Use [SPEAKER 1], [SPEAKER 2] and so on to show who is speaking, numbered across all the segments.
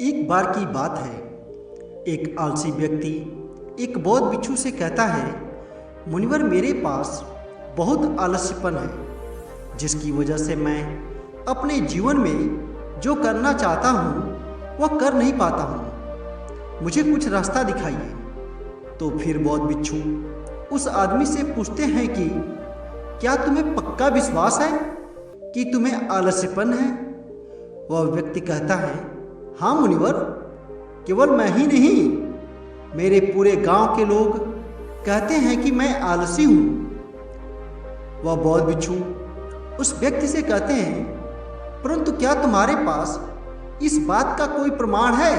[SPEAKER 1] एक बार की बात है, एक आलसी व्यक्ति एक बौद्ध भिक्षु से कहता है, मुनिवर मेरे पास बहुत आलस्यपन है जिसकी वजह से मैं अपने जीवन में जो करना चाहता हूँ वह कर नहीं पाता हूँ। मुझे कुछ रास्ता दिखाइए। तो फिर बौद्ध भिक्षु उस आदमी से पूछते हैं कि क्या तुम्हें पक्का विश्वास है कि तुम्हें आलस्यपन है? वह व्यक्ति कहता है, हाँ मुनिवर, केवल मैं ही नहीं, मेरे पूरे गांव के लोग कहते हैं कि मैं आलसी हूं। वह बौद्ध भिक्षु उस व्यक्ति से कहते हैं, परंतु क्या तुम्हारे पास इस बात का कोई प्रमाण है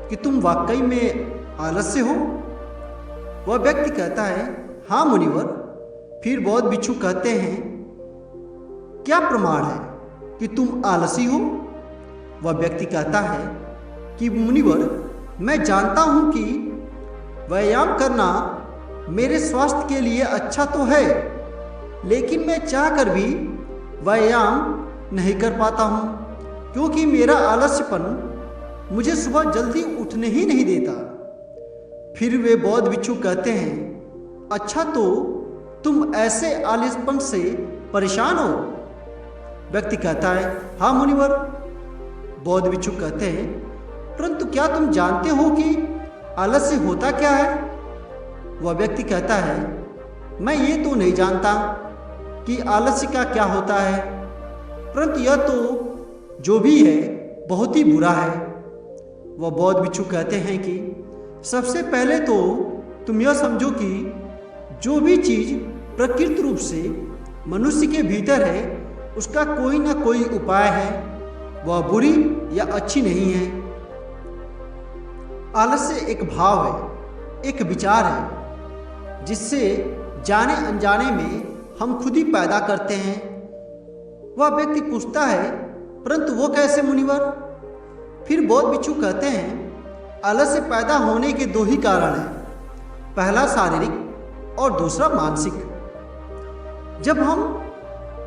[SPEAKER 1] कि तुम वाकई में आलस्य हो? वह व्यक्ति कहता है, हाँ मुनिवर। फिर बौद्ध भिक्षु कहते हैं, क्या प्रमाण है कि तुम आलसी हो? वह व्यक्ति कहता है कि मुनिवर, मैं जानता हूं कि व्यायाम करना मेरे स्वास्थ्य के लिए अच्छा तो है, लेकिन मैं चाहकर भी व्यायाम नहीं कर पाता हूं क्योंकि मेरा आलस्यपन मुझे सुबह जल्दी उठने ही नहीं देता। फिर वे बौद्ध भिक्षु कहते हैं, अच्छा तो तुम ऐसे आलस्यपन से परेशान हो? व्यक्ति कहता है, हाँ मुनिवर। बौद्ध भिक्षु कहते हैं, परंतु क्या तुम जानते हो कि आलस्य होता क्या है? वह व्यक्ति कहता है, मैं ये तो नहीं जानता कि आलस्य का क्या होता है, परंतु यह तो जो भी है बहुत ही बुरा है। वह बौद्ध भिक्षु कहते हैं कि सबसे पहले तो तुम यह समझो कि जो भी चीज प्रकृति रूप से मनुष्य के भीतर है उसका कोई ना कोई उपाय है, वह बुरी या अच्छी नहीं है। आलस्य एक भाव है, एक विचार है जिससे जाने अनजाने में हम खुद ही पैदा करते हैं। वह व्यक्ति पूछता है, परंतु वो कैसे मुनिवर? फिर बौद्ध भिक्षु कहते हैं, आलस्य पैदा होने के दो ही कारण हैं, पहला शारीरिक और दूसरा मानसिक। जब हम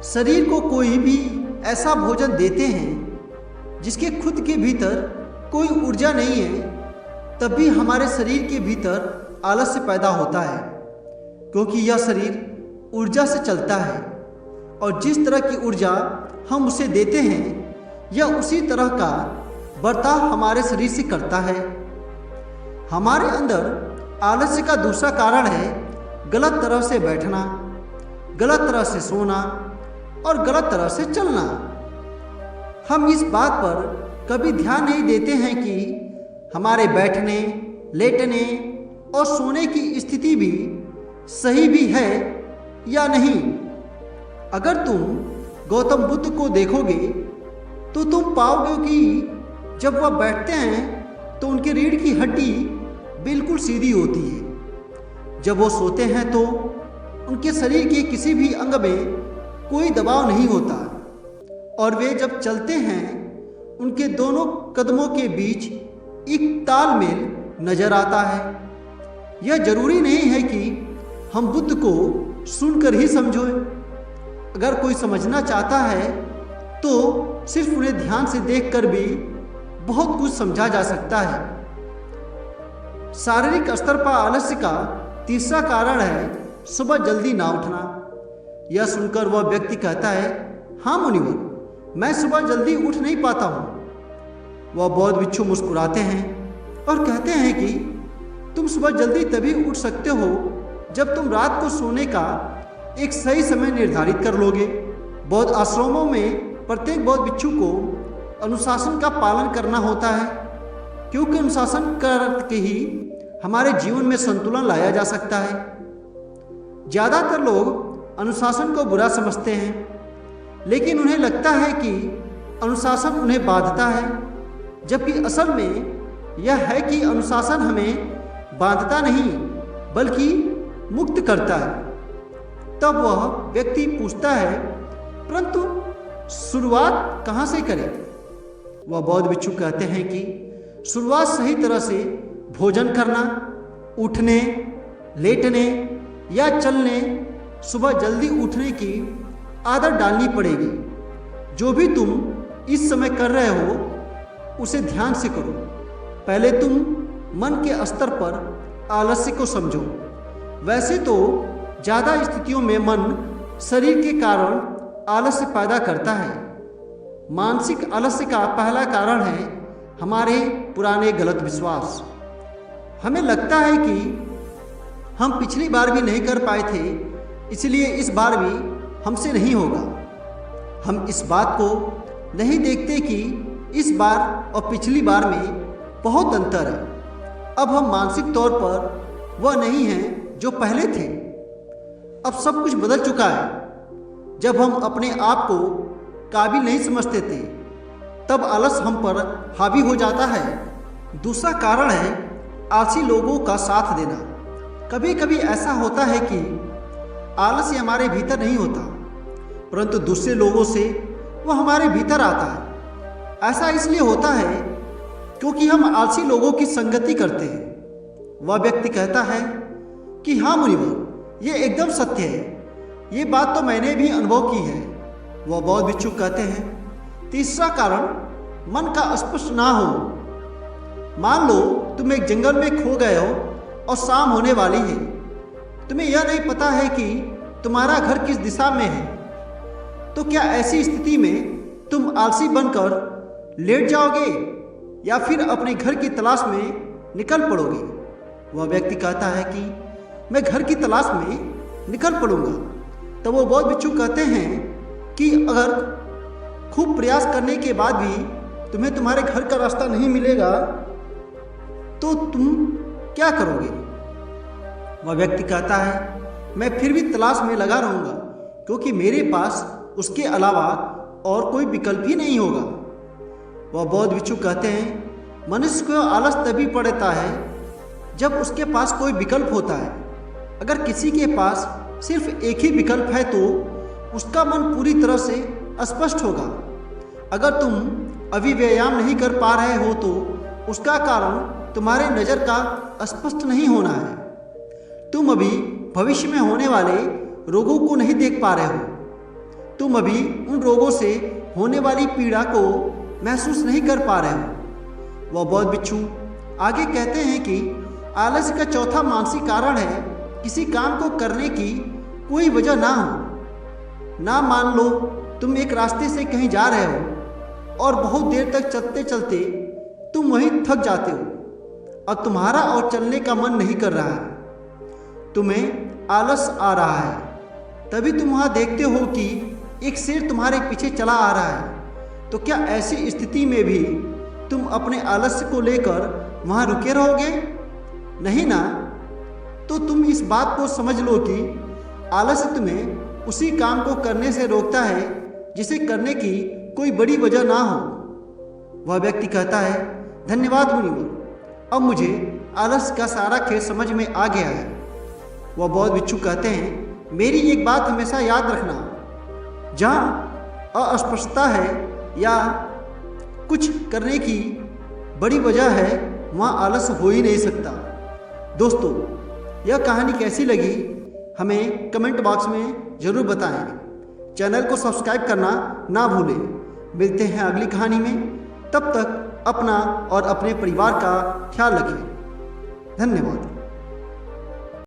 [SPEAKER 1] शरीर को कोई भी ऐसा भोजन देते हैं जिसके खुद के भीतर कोई ऊर्जा नहीं है, तब भी हमारे शरीर के भीतर आलस्य पैदा होता है, क्योंकि यह शरीर ऊर्जा से चलता है और जिस तरह की ऊर्जा हम उसे देते हैं यह उसी तरह का बर्ताव हमारे शरीर से करता है। हमारे अंदर आलस्य का दूसरा कारण है गलत तरह से बैठना, गलत तरह से सोना और गलत तरह से चलना। हम इस बात पर कभी ध्यान नहीं देते हैं कि हमारे बैठने, लेटने और सोने की स्थिति भी सही भी है या नहीं। अगर तुम गौतम बुद्ध को देखोगे तो तुम पाओगे कि जब वह बैठते हैं तो उनकी रीढ़ की हड्डी बिल्कुल सीधी होती है। जब वो सोते हैं तो उनके शरीर के किसी भी अंग में कोई दबाव नहीं होता और वे जब चलते हैं उनके दोनों कदमों के बीच एक तालमेल नजर आता है। यह जरूरी नहीं है कि हम बुद्ध को सुनकर ही समझो। अगर कोई समझना चाहता है तो सिर्फ उन्हें ध्यान से देखकर भी बहुत कुछ समझा जा सकता है। शारीरिक स्तर पर आलस्य का तीसरा कारण है सुबह जल्दी ना उठना। यह सुनकर वह व्यक्ति कहता है, हाँ मुनिवर, मैं सुबह जल्दी उठ नहीं पाता हूँ। वह बौद्ध भिक्षु मुस्कुराते हैं और कहते हैं कि तुम सुबह जल्दी तभी उठ सकते हो जब तुम रात को सोने का एक सही समय निर्धारित कर लोगे। बौद्ध आश्रमों में प्रत्येक बौद्ध भिक्षु को अनुशासन का पालन करना होता है, क्योंकि अनुशासन करके ही हमारे जीवन में संतुलन लाया जा सकता है। ज़्यादातर लोग अनुशासन को बुरा समझते हैं, लेकिन उन्हें लगता है कि अनुशासन उन्हें बांधता है, जबकि असल में यह है कि अनुशासन हमें बांधता नहीं बल्कि मुक्त करता है। तब वह व्यक्ति पूछता है, परंतु शुरुआत कहाँ से करें? वह बौद्ध भिक्षु कहते हैं कि शुरुआत सही तरह से भोजन करना, उठने, लेटने या चलने, सुबह जल्दी उठने की आदत डालनी पड़ेगी। जो भी तुम इस समय कर रहे हो उसे ध्यान से करो। पहले तुम मन के स्तर पर आलस्य को समझो। वैसे तो ज़्यादा स्थितियों में मन शरीर के कारण आलस्य पैदा करता है। मानसिक आलस्य का पहला कारण है हमारे पुराने गलत विश्वास। हमें लगता है कि हम पिछली बार भी नहीं कर पाए थे, इसलिए इस बार भी हमसे नहीं होगा। हम इस बात को नहीं देखते कि इस बार और पिछली बार में बहुत अंतर है। अब हम मानसिक तौर पर वह नहीं हैं जो पहले थे। अब सब कुछ बदल चुका है। जब हम अपने आप को काबिल नहीं समझते थे, तब आलस हम पर हावी हो जाता है। दूसरा कारण है आलसी लोगों का साथ देना। कभी कभी ऐसा होता है कि आलस्य हमारे भीतर नहीं होता, परंतु दूसरे लोगों से वह हमारे भीतर आता है। ऐसा इसलिए होता है क्योंकि हम आलसी लोगों की संगति करते हैं। वह व्यक्ति कहता है कि हाँ मुनिवर, ये एकदम सत्य है, ये बात तो मैंने भी अनुभव की है। वह बौद्ध भिक्षु कहते हैं। तीसरा कारण मन का स्पष्ट ना हो। मान लो तुम एक जंगल में खो गए हो और शाम होने वाली है। तुम्हें यह नहीं पता है कि तुम्हारा घर किस दिशा में है। तो क्या ऐसी स्थिति में तुम आलसी बनकर लेट जाओगे या फिर अपने घर की तलाश में निकल पड़ोगे? वह व्यक्ति कहता है कि मैं घर की तलाश में निकल पड़ूंगा। तब वो बौद्ध भिक्षु कहते हैं कि अगर खूब प्रयास करने के बाद भी तुम्हें तुम्हारे घर का रास्ता नहीं मिलेगा तो तुम क्या करोगे? वह व्यक्ति कहता है मैं फिर भी तलाश में लगा रहूँगा, क्योंकि मेरे पास उसके अलावा और कोई विकल्प ही नहीं होगा। वह बौद्ध भिक्षु कहते हैं मनुष्य को आलस तभी पड़ता है जब उसके पास कोई विकल्प होता है। अगर किसी के पास सिर्फ एक ही विकल्प है तो उसका मन पूरी तरह से अस्पष्ट होगा। अगर तुम अभी व्यायाम नहीं कर पा रहे हो तो उसका कारण तुम्हारे नज़र का स्पष्ट नहीं होना है। तुम अभी भविष्य में होने वाले रोगों को नहीं देख पा रहे हो। तुम अभी उन रोगों से होने वाली पीड़ा को महसूस नहीं कर पा रहे हो। वह बौद्ध भिक्षु आगे कहते हैं कि आलस्य का चौथा मानसिक कारण है किसी काम को करने की कोई वजह ना हो। ना मान लो तुम एक रास्ते से कहीं जा रहे हो और बहुत देर तक चलते चलते तुम वहीं थक जाते हो और तुम्हारा और चलने का मन नहीं कर रहा है। तुम्हें आलस आ रहा है। तभी तुम वहाँ देखते हो कि एक शेर तुम्हारे पीछे चला आ रहा है। तो क्या ऐसी स्थिति में भी तुम अपने आलस्य को लेकर वहाँ रुके रहोगे? नहीं ना। तो तुम इस बात को समझ लो कि आलस्य तुम्हें उसी काम को करने से रोकता है जिसे करने की कोई बड़ी वजह ना हो। वह व्यक्ति कहता है धन्यवाद मुनिवर, अब मुझे आलस्य का सारा खेल समझ में आ गया है। वह बौद्ध भिक्षु कहते हैं मेरी एक बात हमेशा याद रखना, जहाँ अस्पष्टता है या कुछ करने की बड़ी वजह है वहाँ आलस्य हो ही नहीं सकता। दोस्तों, यह कहानी कैसी लगी हमें कमेंट बॉक्स में ज़रूर बताएं। चैनल को सब्सक्राइब करना ना भूलें। मिलते हैं अगली कहानी में। तब तक अपना और अपने परिवार का ख्याल रखें। धन्यवाद।